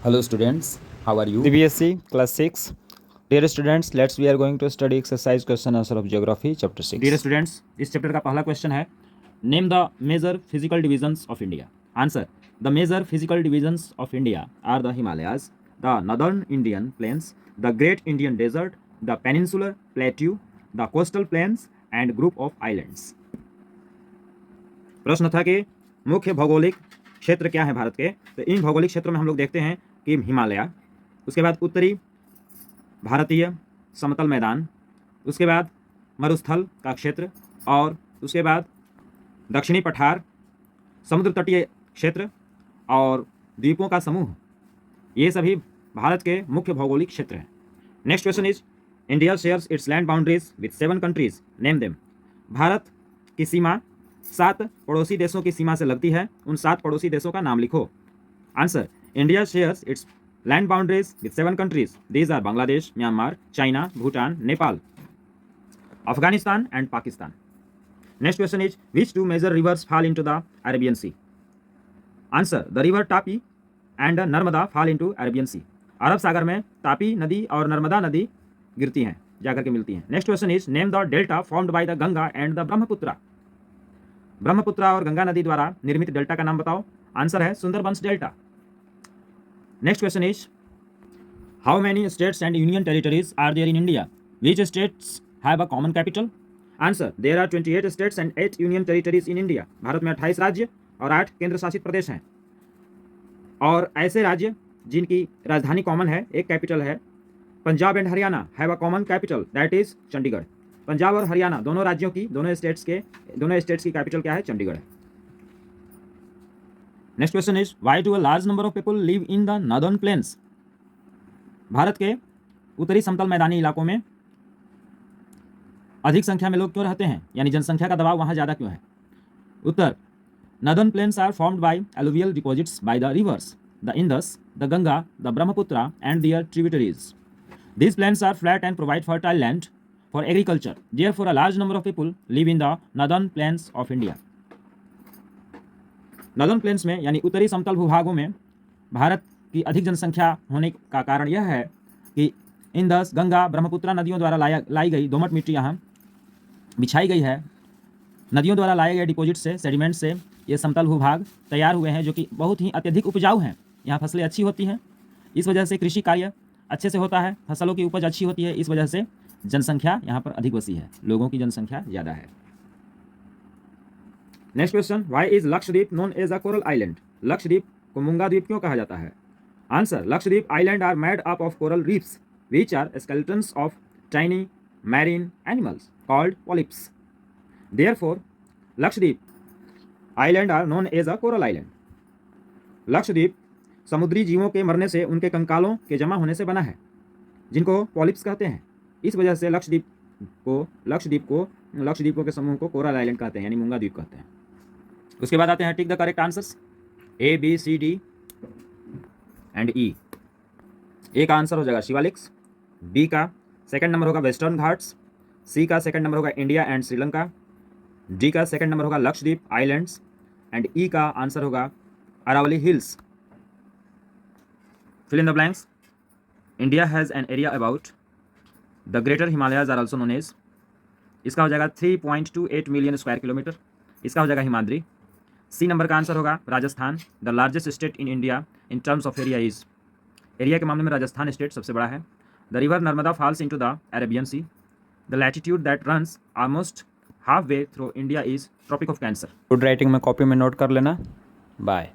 Hello students, how are you? CBSE class 6. Dear students, we are going to study exercise question answer of geography chapter 6. Dear students, इस chapter का पहला question है, name the major physical divisions of India. Answer, the major physical divisions of India are the Himalayas, the northern Indian plains, the great Indian desert, the peninsular plateau, the coastal plains and group of islands. प्रश्न था कि मुख्य भौगोलिक क्षेत्र क्या है भारत के. तो इन भौगोलिक क्षेत्रों में हम लोग देखते हैं कि हिमालय, उसके बाद उत्तरी भारतीय समतल मैदान, उसके बाद मरुस्थल का क्षेत्र, और उसके बाद दक्षिणी पठार, समुद्र तटीय क्षेत्र और द्वीपों का समूह. ये सभी भारत के मुख्य भौगोलिक क्षेत्र हैं. Next question is, India shares its land boundaries with 7 countries, name them. Bharat की सीमा 7 पड़ोसी देशों की सीमा से लगती है. उन 7 पड़ोसी देशों का नाम लिखो. Answer, India shares its land boundaries with 7 countries. These are Bangladesh, Myanmar, China, Bhutan, Nepal, Afghanistan and Pakistan. Next question is, which two major rivers fall into the Arabian Sea? Answer, the river Tapi and Narmada fall into Arabian Sea. अरब सागर में तापी नदी और नर्मदा नदी गिरती हैं, जाकर के मिलती हैं. Next question is, name the delta formed by the Ganga and the Brahmaputra. Brahmaputra और गंगा नदी द्वारा निर्मित डेल्टा का नाम बताओ. आंसर है Sundarbans delta. Next question is, how many states and union territories are there in India? Which states have a common capital? Answer, there are 28 states and 8 union territories in India. Bharat में 28 राज्य और 8 केंद्र शासित प्रदेश हैं. और ऐसे राज्य जिनकी राजधानी कॉमन है, एक कैपिटल है. Punjab and Haryana have a common capital, that is Chandigarh. Punjab और हरियाणा दोनों राज्यों की, दोनों स्टेट्स की कैपिटल क्या है? चंडीगढ़ है. Next question is, why do a large number of people live in the northern planes? Bharat के उत्तरी समतल मैदानी इलाकों में अधिक संख्या में लोग क्यों रहते हैं, यानी जनसंख्या का दबाव वहाँ ज़्यादा क्यों है? उत्तर, northern plains are formed by alluvial deposits by the rivers the Indus, the Ganga, the Brahmaputra and their tributaries. These plains are flat and provide fertile land for agriculture. Therefore a large number of people live in the northern plains of India. Northern plains में यानी उत्तरी समतल भूभागों में भारत की अधिक जनसंख्या होने का कारण यह है कि इंदस, गंगा, ब्रह्मपुत्रा नदियों द्वारा लाई गई दोमट मिट्टी यहाँ बिछाई गई है. नदियों द्वारा लाए गए डिपॉजिट से, सेडिमेंट से ये समतल भूभाग तैयार हुए हैं, जो कि बहुत ही अत्यधिक उपजाऊ हैं. यहाँ फसलें अच्छी होती हैं, इस वजह से कृषि कार्य अच्छे से होता है, फसलों की उपज अच्छी होती है. इस वजह से जनसंख्या यहाँ पर अधिक बसी है, लोगों की जनसंख्या ज़्यादा है. Next question, why is Lakshadweep known as a coral island? Lakshadweep को मूंगा द्वीप क्यों कहा जाता है? Answer, Lakshadweep island are made up of coral reefs which are skeletons of tiny marine animals called polyps. Therefore, Lakshadweep island are known as a coral island. Lakshadweep समुद्री जीवों के मरने से उनके कंकालों के जमा होने से बना है, जिनको पॉलिप्स कहते हैं. इस वजह से लक्षद्वीपों के समूह को कोरल आइलैंड कहते हैं, यानी मूंगा द्वीप कहते हैं. उसके बाद आते हैं tick the correct answers. A, B, C, D and E. A का आंसर हो जाएगा शिवालिक्स, बी का सेकंड नंबर होगा वेस्टर्न घाट्स, सी का सेकंड नंबर होगा इंडिया एंड श्रीलंका, डी का सेकंड नंबर होगा लक्षद्वीप आइलैंड्स एंड ई का आंसर होगा Aravali hills. Fill in the blanks. India has an area about the Greater Himalayas are also known as. इसका हो जाएगा 3.28 मिलियन स्क्वायर किलोमीटर. इसका हो जाएगा हिमाद्री. सी नंबर का आंसर होगा Rajasthan. The largest state in India in terms of area is, area के मामले में राजस्थान स्टेट सबसे बड़ा है. The river Narmada falls into the Arabian Sea. The latitude that runs almost halfway through India is Tropic of Cancer. Good writing में copy में note कर लेना. बाय.